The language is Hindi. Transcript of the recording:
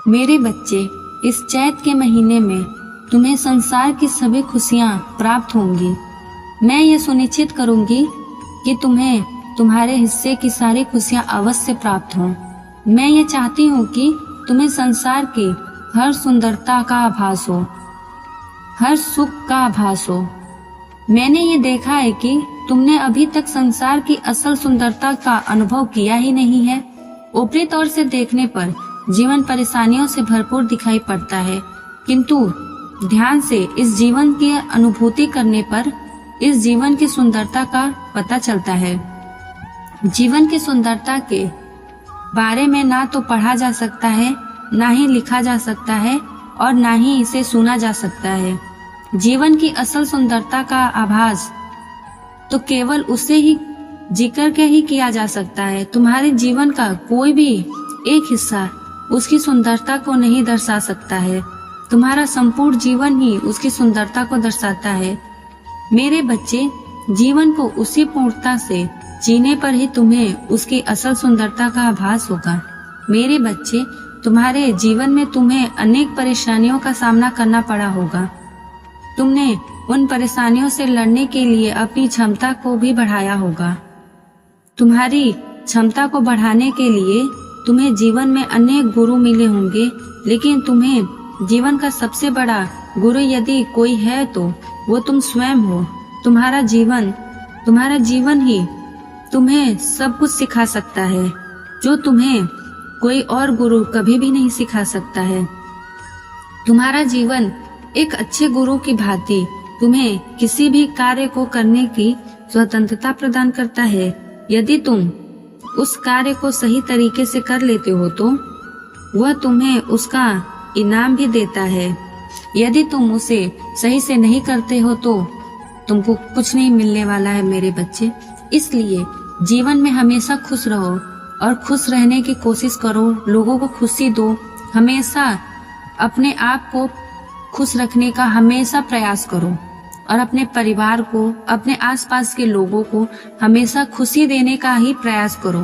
मेरे बच्चे, इस चैत के महीने में तुम्हें संसार की सभी खुशियां प्राप्त होंगी। मैं ये सुनिश्चित करूंगी कि तुम्हें तुम्हारे हिस्से की सारी खुशियां अवश्य प्राप्त हों। मैं ये चाहती हूँ कि तुम्हें संसार की हर सुंदरता का आभास हो, हर सुख का आभास हो। मैंने ये देखा है कि तुमने अभी तक संसार की असल सुंदरता का अनुभव किया ही नहीं है। ऊपरी तौर से देखने पर जीवन परेशानियों से भरपूर दिखाई पड़ता है, किंतु ध्यान से इस जीवन की अनुभूति करने पर इस जीवन की सुंदरता का पता चलता है। जीवन की सुंदरता के बारे में ना तो पढ़ा जा सकता है, ना ही लिखा जा सकता है और ना ही इसे सुना जा सकता है। जीवन की असल सुंदरता का आभास तो केवल उसे ही जिक्र के ही किया जा सकता है। तुम्हारे जीवन का कोई भी एक हिस्सा उसकी सुंदरता को नहीं दर्शा सकता है। तुम्हारा संपूर्ण जीवन ही उसकी सुंदरता को दर्शाता है। मेरे बच्चे, जीवन को उसी पूर्णता से जीने पर ही तुम्हें उसकी असल सुंदरता का आभास होगा। मेरे बच्चे, तुम्हारे जीवन में तुम्हें अनेक परेशानियों का सामना करना पड़ा होगा। तुमने उन परेशानियों से लड़ने के लिए अपनी क्षमता को भी बढ़ाया होगा। तुम्हारी क्षमता को बढ़ाने के लिए तुम्हें जीवन में अनेक गुरु मिले होंगे, लेकिन तुम्हें जीवन का सबसे बड़ा गुरु यदि कोई है तो वो तुम स्वयं हो। तुम्हारा जीवन ही तुम्हें सब कुछ सिखा सकता है, जो तुम्हें कोई और गुरु कभी भी नहीं सिखा सकता है। तुम्हारा जीवन एक अच्छे गुरु की भांति तुम्हें किसी भी कार्य को करने की स्वतंत्रता प्रदान करता है। यदि तुम उस कार्य को सही तरीके से कर लेते हो तो वह तुम्हें उसका इनाम भी देता है। यदि तुम उसे सही से नहीं करते हो तो तुमको कुछ नहीं मिलने वाला है मेरे बच्चे। इसलिए जीवन में हमेशा खुश रहो और खुश रहने की कोशिश करो। लोगों को खुशी दो। हमेशा अपने आप को खुश रखने का हमेशा प्रयास करो और अपने परिवार को, अपने आसपास के लोगों को हमेशा खुशी देने का ही प्रयास करो।